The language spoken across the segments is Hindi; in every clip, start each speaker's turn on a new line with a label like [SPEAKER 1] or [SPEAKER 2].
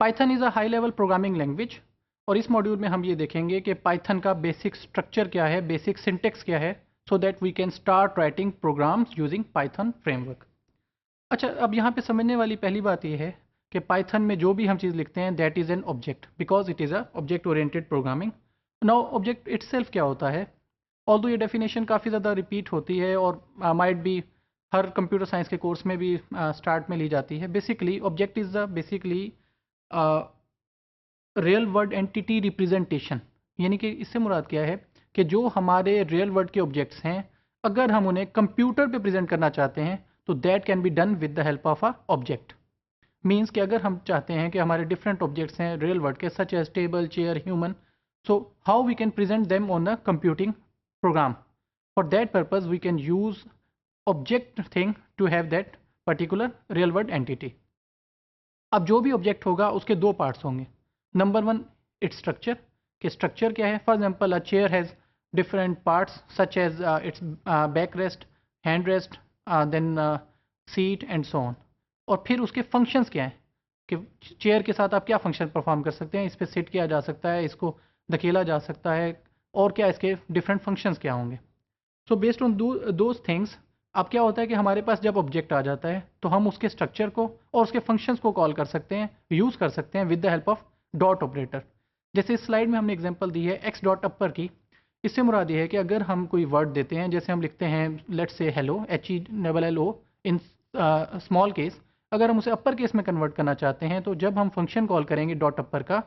[SPEAKER 1] Python is a high level programming language और इस मॉड्यूल में हम ये देखेंगे कि पाइथन का बेसिक स्ट्रक्चर क्या है, बेसिक सिंटेक्स क्या है, so that we can start writing programs using Python framework. अच्छा, अब यहाँ पे समझने वाली पहली बात ये है कि पाइथन में जो भी हम चीज़ लिखते हैं that is an object because it is a object oriented programming. Now object itself क्या होता है, ऑल्दो ये डेफिनेशन काफ़ी ज़्यादा रिपीट होती है और might be her computer science के कोर्स में भी स्टार्ट में ली जाती है। Basically object is the basically real world entity representation, यानी कि इससे मुराद क्या है कि जो हमारे रियल वर्ल्ड के ऑब्जेक्ट्स हैं अगर हम उन्हें कंप्यूटर पे प्रेजेंट करना चाहते हैं तो that can be done with the help of a object. Means कि अगर हम चाहते हैं कि हमारे डिफरेंट ऑब्जेक्ट्स हैं रियल वर्ल्ड के such as table, chair, human, so how we can present them on the computing program. For that purpose we can use object thing to have that particular real world entity. अब जो भी ऑब्जेक्ट होगा उसके दो पार्ट्स होंगे। नंबर वन, इट्स स्ट्रक्चर, कि स्ट्रक्चर क्या है। For example a chair has different parts such as its back rest, hand rest, then seat and so on. और फिर उसके फंक्शंस क्या हैं कि चेयर के साथ आप क्या फंक्शन परफॉर्म कर सकते हैं, इस पर सिट किया जा सकता है, इसको धकेला जा सकता है, और क्या इसके डिफरेंट फंक्शंस क्या होंगे। So based on those things, अब क्या होता है कि हमारे पास जब ऑब्जेक्ट आ जाता है तो हम उसके स्ट्रक्चर को और उसके फंक्शंस को कॉल कर सकते हैं, यूज़ कर सकते हैं with the help of dot operator. जैसे इस स्लाइड में हमने एग्जांपल दी है एक्स डॉट अपर की। इससे मुराद ये है कि अगर हम कोई वर्ड देते हैं, जैसे हम लिखते हैं let's say hello, HELLO in small case, अगर हम उसे अपर केस में कन्वर्ट करना चाहते हैं तो जब हम फंक्शन कॉल करेंगे डॉट अपर का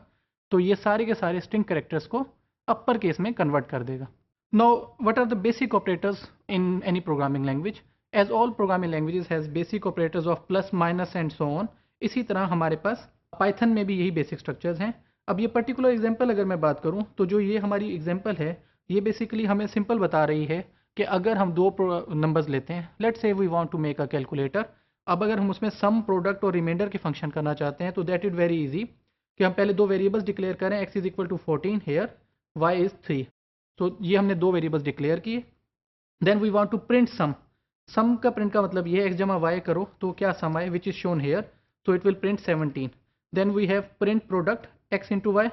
[SPEAKER 1] तो ये सारे के सारे स्ट्रिंग कैरेक्टर्स को अपर केस में कन्वर्ट कर देगा। Now, what are the basic operators in any programming language? As all programming languages has basic operators of plus, minus and so on, इसी तरह हमारे पास Python में भी यही basic structures हैं। अब ये particular example अगर मैं बात करूँ तो जो ये हमारी example है ये basically हमें simple बता रही है कि अगर हम दो numbers लेते हैं, let's say we want to make a calculator, अब अगर हम उसमें sum, product और remainder के function करना चाहते हैं तो that is very easy कि हम पहले दो variables declare करें, x is equal to 14 here, y is 3। तो ये हमने दो वेरिएबल्स डिक्लेयर किए। Then we want to print sum. Sum का प्रिंट का मतलब ये है एक्स जमा वाई करो तो क्या सम आए, विच इज शोन हेयर, तो it will print 17। Then we have print product x into y,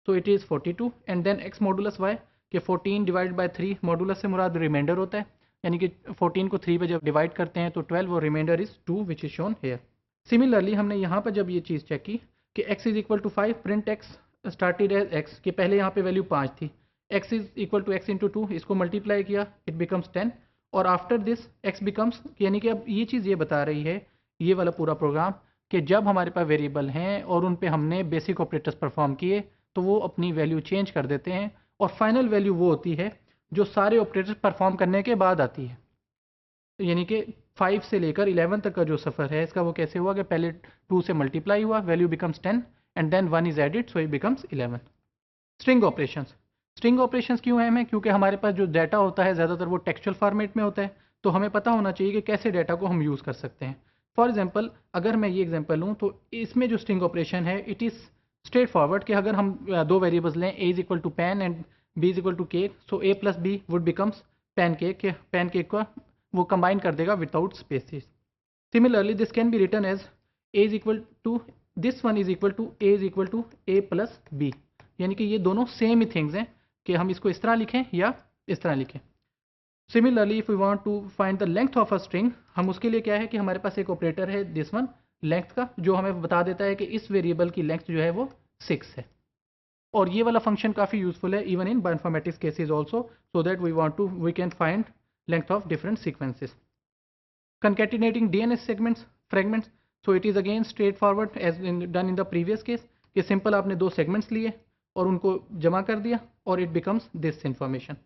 [SPEAKER 1] तो it is 42 and then x modulus y कि 14 डिवाइड बाई 3, मॉडुलस से मुराद रिमाइंडर होता है, यानी कि 14 को 3 पे जब डिवाइड करते हैं तो 12 और reminder is 2 which is shown here. Similarly हमने यहाँ पर जब ये चीज़ चेक की कि x is equal to 5, print x started as x, कि पहले यहाँ पे वैल्यू 5 थी, x is equal to x into 2, इसको मल्टीप्लाई किया इट बिकम्स 10 और आफ्टर दिस x बिकम्स, यानी कि अब ये चीज़ ये बता रही है ये वाला पूरा प्रोग्राम कि जब हमारे पास वेरिएबल हैं और उन पे हमने बेसिक ऑपरेटर्स परफॉर्म किए तो वो अपनी वैल्यू चेंज कर देते हैं और फाइनल वैल्यू वो होती है जो सारे ऑपरेटर्स परफॉर्म करने के बाद आती है। यानी कि 5 से लेकर 11 तक का जो सफ़र है इसका वो कैसे हुआ कि पहले 2 से मल्टीप्लाई हुआ, value becomes 10 and then 1 is added so it becomes 11। String operations, string operations क्यों अहम है, क्योंकि हमारे पास जो डाटा होता है ज़्यादातर वो टेक्सचुअल फॉर्मेट में होता है, तो हमें पता होना चाहिए कि कैसे डाटा को हम यूज़ कर सकते हैं। फॉर एग्जांपल अगर मैं ये एग्जांपल लूँ तो इसमें जो स्ट्रिंग ऑपरेशन है इट इज़ स्ट्रेट फॉरवर्ड कि अगर हम दो वेरिएबल्स लें a is equal to pan and b is equal to cake, so a plus b would becomes pancake, pancake का वो कंबाइन कर देगा without spaces. Similarly this can be written as a is equal to this one is equal to a is equal to a plus b, यानी कि ये दोनों सेम ही थिंग्स हैं कि हम इसको इस तरह लिखें या इस तरह लिखें। Similarly if we want to find the length of a string, हम उसके लिए क्या है कि हमारे पास एक ऑपरेटर है दिस वन लेंथ का जो हमें बता देता है कि इस वेरिएबल की लेंथ जो है वो 6 है। और ये वाला फंक्शन काफ़ी यूजफुल है even in bioinformatics cases also, so that we can find length of different sequences. Concatenating DNS segments, fragments, so it is again straightforward as done in the previous case कि सिंपल आपने दो सेगमेंट्स लिए और उनको जमा कर दिया और it becomes this information.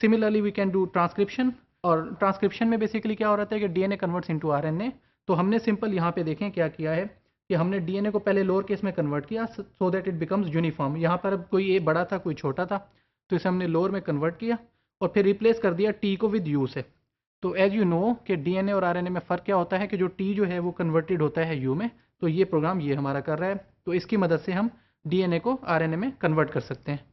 [SPEAKER 1] Similarly we can do transcription, और ट्रांसक्रिप्शन में बेसिकली क्या हो रहा है कि डीएनए कन्वर्ट्स इनटू आरएनए, तो हमने सिंपल यहाँ पे देखें क्या किया है कि हमने डीएनए को पहले लोअर केस में कन्वर्ट किया so that it becomes uniform. यहाँ पर अब कोई ए बड़ा था कोई छोटा था तो इसे हमने लोअर में कन्वर्ट किया और फिर रिप्लेस कर दिया टी को विद यू से। तो एज यू नो कि डीएनए और आरएनए में फ़र्क क्या होता है कि जो टी जो है वो कन्वर्टेड होता है यू में, तो ये प्रोग्राम ये हमारा कर रहा है, तो इसकी मदद से हम डीएनए को आरएनए में कन्वर्ट कर सकते हैं।